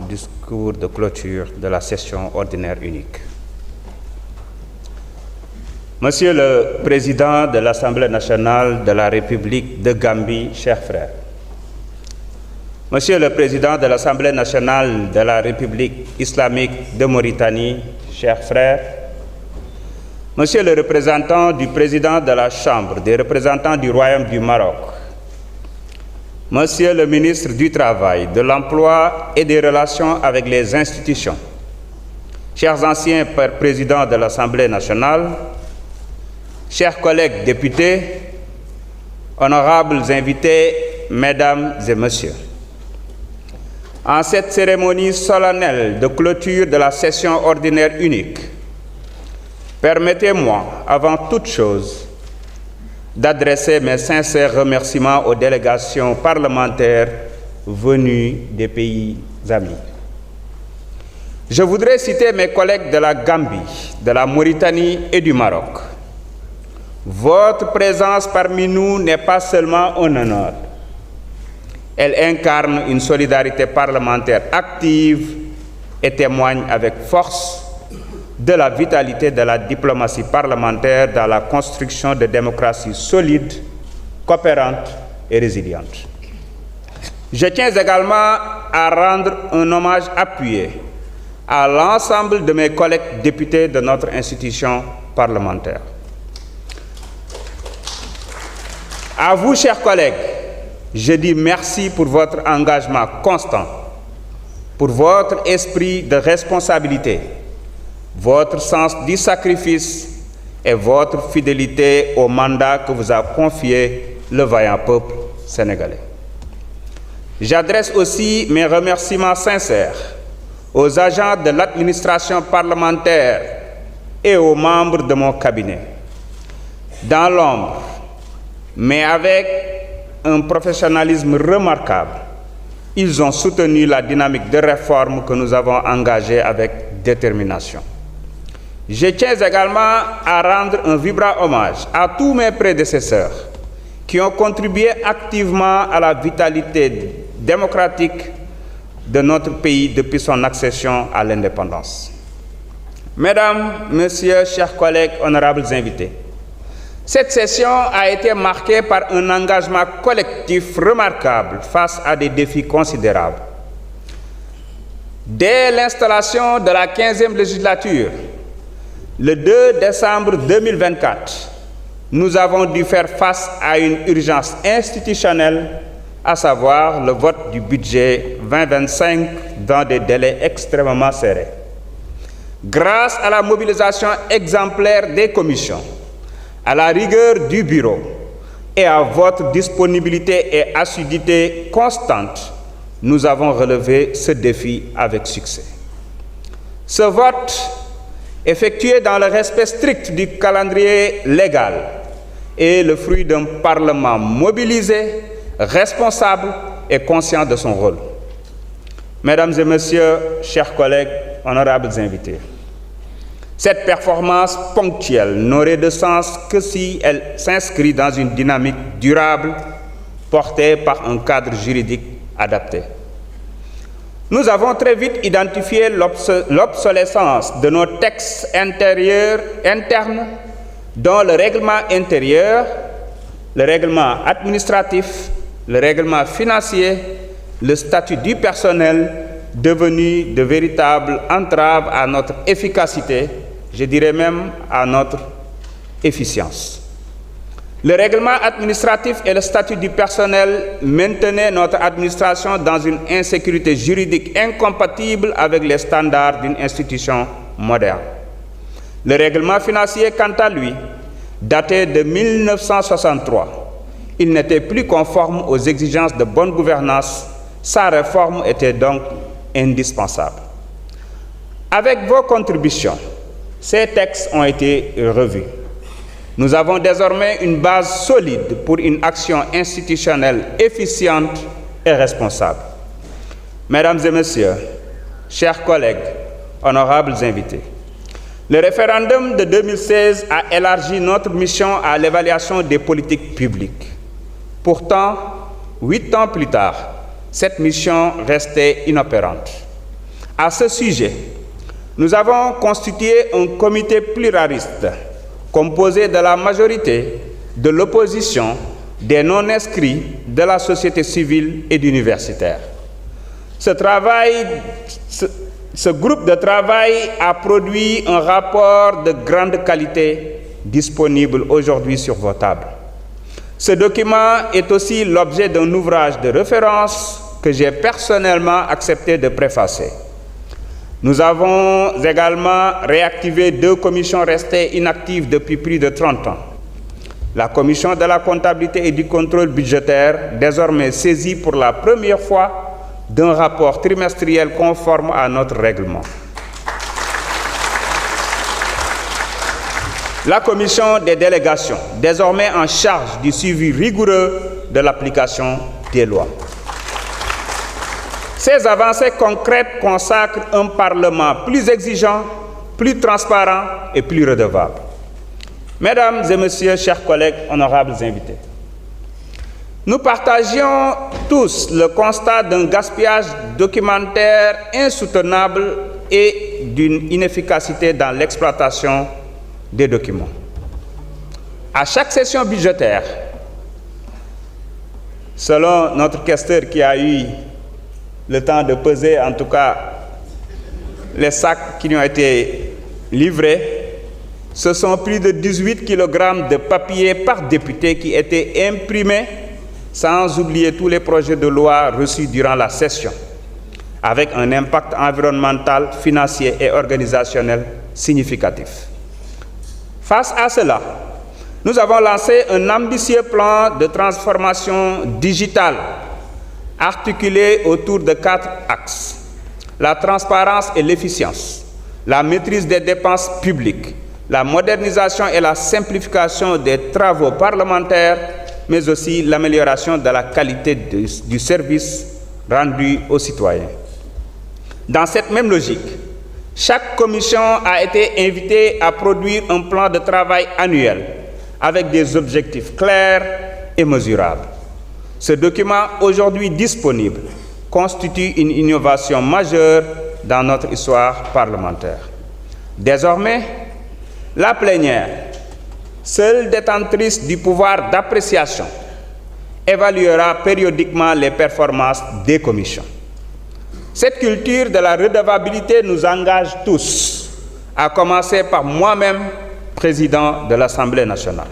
discours de clôture de la session ordinaire unique. Monsieur le Président de l'Assemblée nationale de la République de Gambie, chers frères, Monsieur le Président de l'Assemblée nationale de la République islamique de Mauritanie, chers frères, Monsieur le représentant du Président de la Chambre des représentants du Royaume du Maroc, Monsieur le ministre du Travail, de l'Emploi et des Relations avec les institutions, chers anciens présidents de l'Assemblée nationale, chers collègues députés, honorables invités, mesdames et messieurs, en cette cérémonie solennelle de clôture de la session ordinaire unique, permettez-moi, avant toute chose, d'adresser mes sincères remerciements aux délégations parlementaires venues des pays amis. Je voudrais citer mes collègues de la Gambie, de la Mauritanie et du Maroc. Votre présence parmi nous n'est pas seulement un honneur. Elle incarne une solidarité parlementaire active et témoigne avec force de la vitalité de la diplomatie parlementaire dans la construction de démocraties solides, coopérantes et résilientes. Je tiens également à rendre un hommage appuyé à l'ensemble de mes collègues députés de notre institution parlementaire. À vous, chers collègues, je dis merci pour votre engagement constant, pour votre esprit de responsabilité, votre sens du sacrifice et votre fidélité au mandat que vous a confié le vaillant peuple sénégalais. J'adresse aussi mes remerciements sincères aux agents de l'administration parlementaire et aux membres de mon cabinet. Dans l'ombre, mais avec un professionnalisme remarquable, ils ont soutenu la dynamique de réforme que nous avons engagée avec détermination. Je tiens également à rendre un vibrant hommage à tous mes prédécesseurs qui ont contribué activement à la vitalité démocratique de notre pays depuis son accession à l'indépendance. Mesdames, Messieurs, chers collègues, honorables invités, cette session a été marquée par un engagement collectif remarquable face à des défis considérables. Dès l'installation de la 15e législature, le 2 décembre 2024, nous avons dû faire face à une urgence institutionnelle, à savoir le vote du budget 2025 dans des délais extrêmement serrés. Grâce à la mobilisation exemplaire des commissions, à la rigueur du bureau et à votre disponibilité et assiduité constante, nous avons relevé ce défi avec succès. Ce vote, effectué dans le respect strict du calendrier légal, est le fruit d'un Parlement mobilisé, responsable et conscient de son rôle. Mesdames et Messieurs, chers collègues, honorables invités, cette performance ponctuelle n'aurait de sens que si elle s'inscrit dans une dynamique durable portée par un cadre juridique adapté. Nous avons très vite identifié l'obsolescence de nos textes internes, dont le règlement intérieur, le règlement administratif, le règlement financier, le statut du personnel, devenus de véritables entraves à notre efficacité, je dirais même à notre efficience. Le règlement administratif et le statut du personnel maintenaient notre administration dans une insécurité juridique incompatible avec les standards d'une institution moderne. Le règlement financier, quant à lui, datait de 1963. Il n'était plus conforme aux exigences de bonne gouvernance. Sa réforme était donc indispensable. Avec vos contributions, ces textes ont été revus. Nous avons désormais une base solide pour une action institutionnelle efficiente et responsable. Mesdames et Messieurs, chers collègues, honorables invités, le référendum de 2016 a élargi notre mission à l'évaluation des politiques publiques. Pourtant, 8 ans plus tard, cette mission restait inopérante. À ce sujet, nous avons constitué un comité pluraliste composé de la majorité, de l'opposition, des non-inscrits, de la société civile et d'universitaires. Ce groupe de travail a produit un rapport de grande qualité disponible aujourd'hui sur vos tables. Ce document est aussi l'objet d'un ouvrage de référence que j'ai personnellement accepté de préfacer. Nous avons également réactivé 2 commissions restées inactives depuis plus de 30 ans. La commission de la comptabilité et du contrôle budgétaire, désormais saisie pour la première fois d'un rapport trimestriel conforme à notre règlement. La commission des délégations, désormais en charge du suivi rigoureux de l'application des lois. Ces avancées concrètes consacrent un Parlement plus exigeant, plus transparent et plus redevable. Mesdames et messieurs, chers collègues, honorables invités, nous partagions tous le constat d'un gaspillage documentaire insoutenable et d'une inefficacité dans l'exploitation des documents. À chaque session budgétaire, selon notre questeur qui a eu le temps de peser, en tout cas, les sacs qui nous ont été livrés, ce sont plus de 18 kg de papier par député qui étaient imprimés, sans oublier tous les projets de loi reçus durant la session, avec un impact environnemental, financier et organisationnel significatif. Face à cela, nous avons lancé un ambitieux plan de transformation digitale articulé autour de 4 axes: la transparence et l'efficience, la maîtrise des dépenses publiques, la modernisation et la simplification des travaux parlementaires, mais aussi l'amélioration de la qualité du service rendu aux citoyens. Dans cette même logique, chaque commission a été invitée à produire un plan de travail annuel avec des objectifs clairs et mesurables. Ce document, aujourd'hui disponible, constitue une innovation majeure dans notre histoire parlementaire. Désormais, la plénière, seule détentrice du pouvoir d'appréciation, évaluera périodiquement les performances des commissions. Cette culture de la redevabilité nous engage tous, à commencer par moi-même, président de l'Assemblée nationale.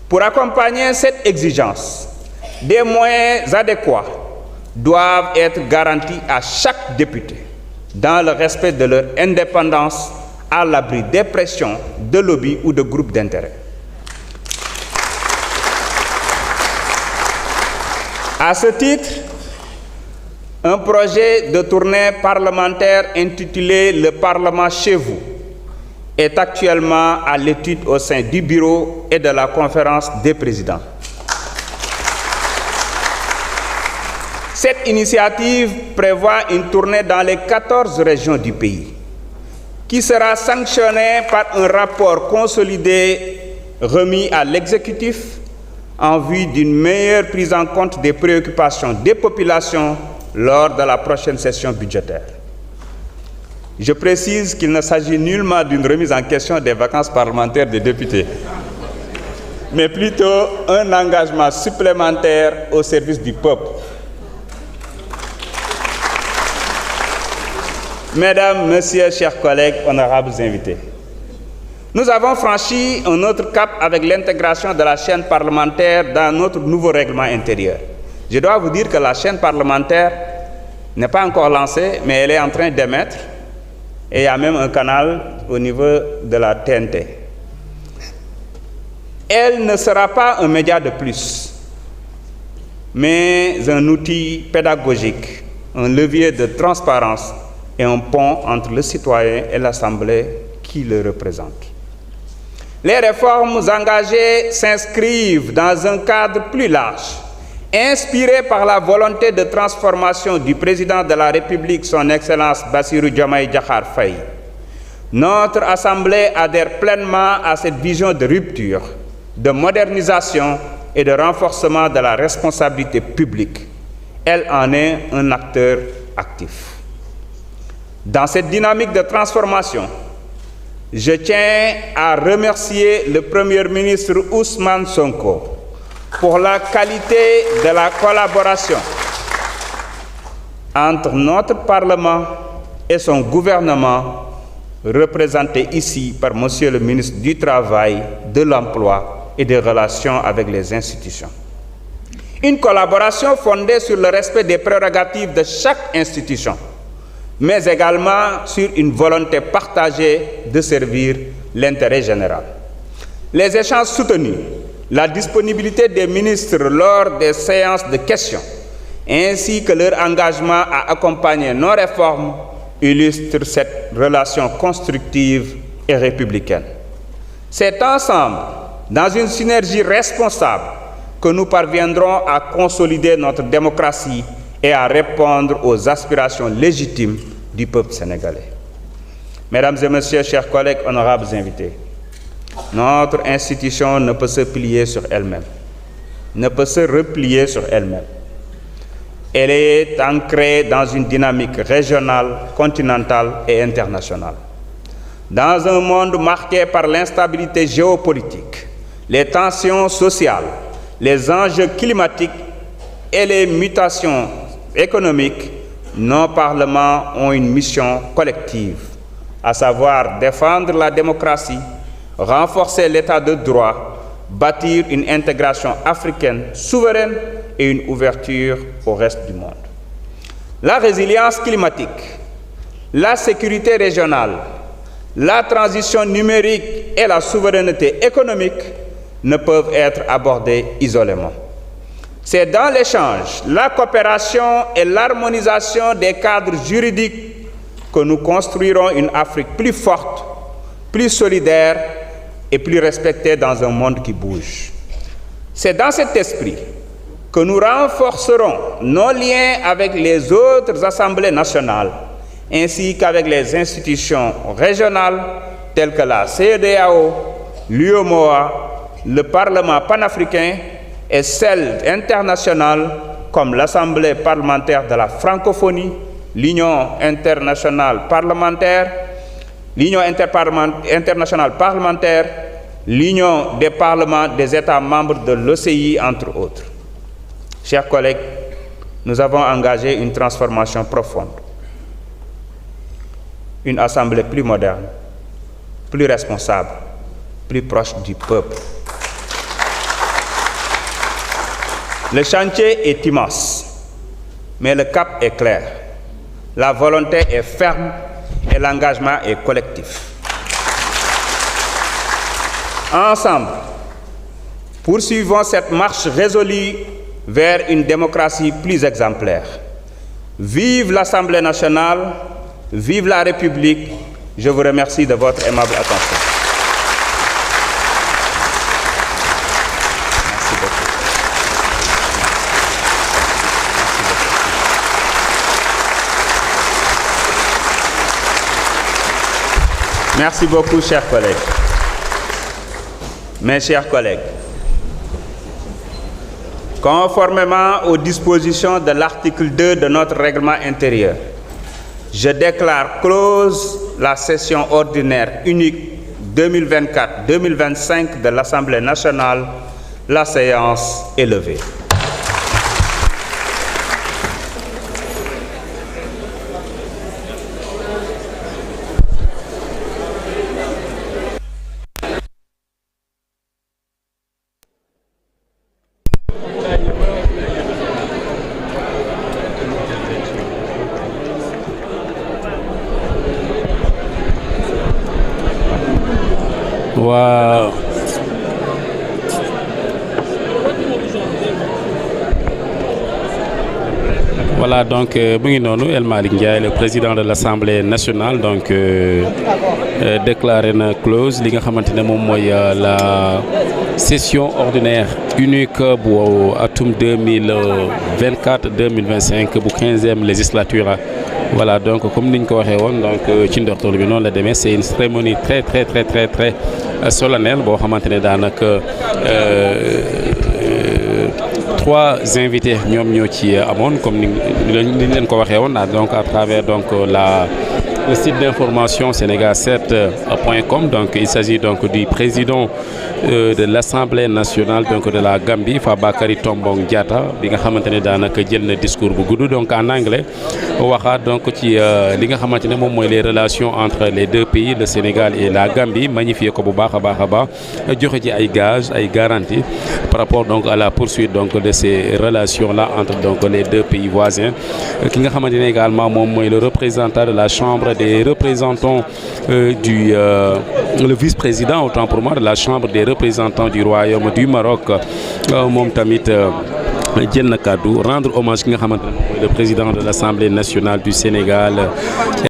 Pour accompagner cette exigence, des moyens adéquats doivent être garantis à chaque député, dans le respect de leur indépendance, à l'abri des pressions, de lobbies ou de groupes d'intérêt. À ce titre, un projet de tournée parlementaire intitulé « Le Parlement chez vous » est actuellement à l'étude au sein du Bureau et de la Conférence des présidents. Cette initiative prévoit une tournée dans les 14 régions du pays, qui sera sanctionnée par un rapport consolidé remis à l'exécutif en vue d'une meilleure prise en compte des préoccupations des populations lors de la prochaine session budgétaire. Je précise qu'il ne s'agit nullement d'une remise en question des vacances parlementaires des députés, mais plutôt un engagement supplémentaire au service du peuple. Mesdames, Messieurs, chers collègues, honorables invités, nous avons franchi un autre cap avec l'intégration de la chaîne parlementaire dans notre nouveau règlement intérieur. Je dois vous dire que la chaîne parlementaire n'est pas encore lancée, mais elle est en train d'émettre, et il y a même un canal au niveau de la TNT. Elle ne sera pas un média de plus, mais un outil pédagogique, un levier de transparence et un pont entre le citoyen et l'Assemblée qui le représente. Les réformes engagées s'inscrivent dans un cadre plus large, inspiré par la volonté de transformation du président de la République, son Excellence Bassirou Diomaye Diakhar Faye. Notre Assemblée adhère pleinement à cette vision de rupture, de modernisation et de renforcement de la responsabilité publique. Elle en est un acteur actif. Dans cette dynamique de transformation, je tiens à remercier le Premier ministre Ousmane Sonko pour la qualité de la collaboration entre notre Parlement et son gouvernement, représenté ici par Monsieur le ministre du Travail, de l'Emploi et des Relations avec les institutions. Une collaboration fondée sur le respect des prérogatives de chaque institution, mais également sur une volonté partagée de servir l'intérêt général. Les échanges soutenus, la disponibilité des ministres lors des séances de questions, ainsi que leur engagement à accompagner nos réformes, illustrent cette relation constructive et républicaine. C'est ensemble, dans une synergie responsable, que nous parviendrons à consolider notre démocratie et à répondre aux aspirations légitimes du peuple sénégalais. Mesdames et messieurs, chers collègues, honorables invités, notre institution ne peut se plier sur elle-même, ne peut se replier sur elle-même. Elle est ancrée dans une dynamique régionale, continentale et internationale. Dans un monde marqué par l'instabilité géopolitique, les tensions sociales, les enjeux climatiques et les mutations économiques, nos parlements ont une mission collective, à savoir défendre la démocratie, renforcer l'état de droit, bâtir une intégration africaine souveraine et une ouverture au reste du monde. La résilience climatique, la sécurité régionale, la transition numérique et la souveraineté économique ne peuvent être abordées isolément. C'est dans l'échange, la coopération et l'harmonisation des cadres juridiques que nous construirons une Afrique plus forte, plus solidaire et plus respectée dans un monde qui bouge. C'est dans cet esprit que nous renforcerons nos liens avec les autres assemblées nationales, ainsi qu'avec les institutions régionales telles que la CEDEAO, l'UEMOA, le Parlement panafricain et celles internationales comme l'Assemblée parlementaire de la francophonie, l'Union internationale parlementaire, l'Union internationale parlementaire, l'Union des parlements des États membres de l'OCI, entre autres. Chers collègues, nous avons engagé une transformation profonde, une assemblée plus moderne, plus responsable, plus proche du peuple. Le chantier est immense, mais le cap est clair. La volonté est ferme et l'engagement est collectif. Ensemble, poursuivons cette marche résolue vers une démocratie plus exemplaire. Vive l'Assemblée nationale, vive la République. Je vous remercie de votre aimable attention. Merci beaucoup, chers collègues. Mes chers collègues, conformément aux dispositions de l'article 2 de notre règlement intérieur, je déclare close la session ordinaire unique 2024-2025 de l'Assemblée nationale. La séance est levée. Wow. Voilà, donc El Malick Ndiaye, le président de l'Assemblée nationale, donc déclaré na close li nga xamantene mom moy la session ordinaire unique bu atum 2024-2025 bu 15e législature. Voilà, donc comme niñ ko waxé won, donc ci ndortol bi non la démé, c'est une cérémonie très solennelle bo xamantene danaka trois invités ñom ñoo ci amone comme ni leen ko waxé won, donc à travers donc la le site d'information sénégal7.com. Donc il s'agit donc du président de l'Assemblée nationale donc de la Gambie, Fabakary Tombong Jatta, bi nga xamantene danaka jël na discours bu gudd donc en anglais waxaat donc ci li nga xamantene mom moy les relations entre les deux pays, le Sénégal et la Gambie, magnifié ko bu baax a baax joxe ci ay gages ay garanties par rapport donc à la poursuite donc de ces relations là entre donc les deux pays voisins. Ki nga xamantene également mom moy le représentant de la Chambre des représentants le vice-président autant pour moi de la Chambre des représentants du Royaume du Maroc moom tamit jël na kàddu rendre hommage ki nga xamante ne mooy le président de l'Assemblée nationale du Sénégal